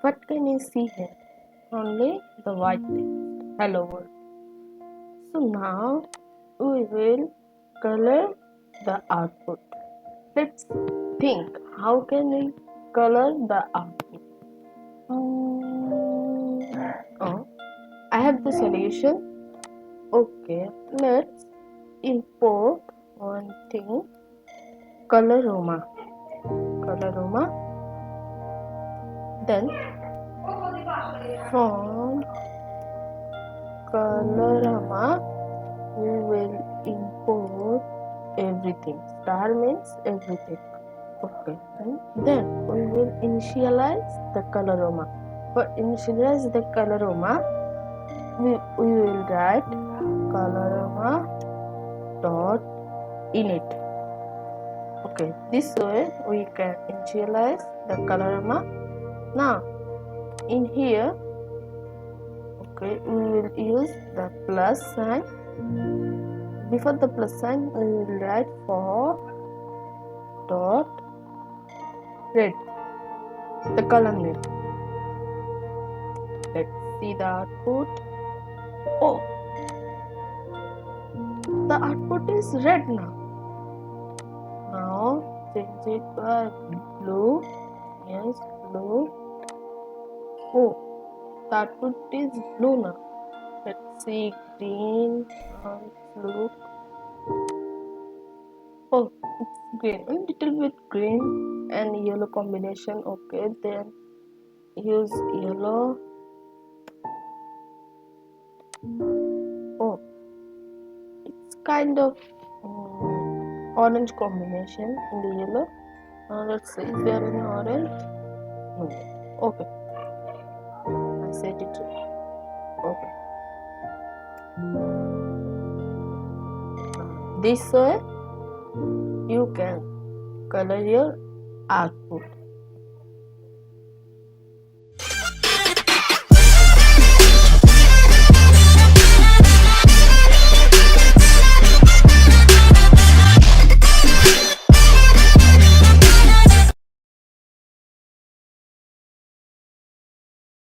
What can you see here? Only the white text. Hello world. So now we will color the output. Let's think, how can we color the output? Oh, I have the solution. Okay, let's import one thing, Colorama. Then from Colorama we will import everything. Star means everything. Okay, and then we will initialize the Colorama. For initialize the Colorama, we will write Colorama dot init. Okay, this way we can initialize the Colorama. Now in here, okay, we will use the plus sign. Before the plus sign, we will write for dot red, the column name. Let's see the output. Oh, the output is red now. Now change it by blue. Yes, blue. Oh, the output is blue now. Let's see green. Look. Oh, it's green. A little bit green and yellow combination. Okay, then use yellow. Oh, it's kind of orange combination in the yellow. Now let's see, is there any orange? No. Okay, I said it right. Okay. This way you can color your output.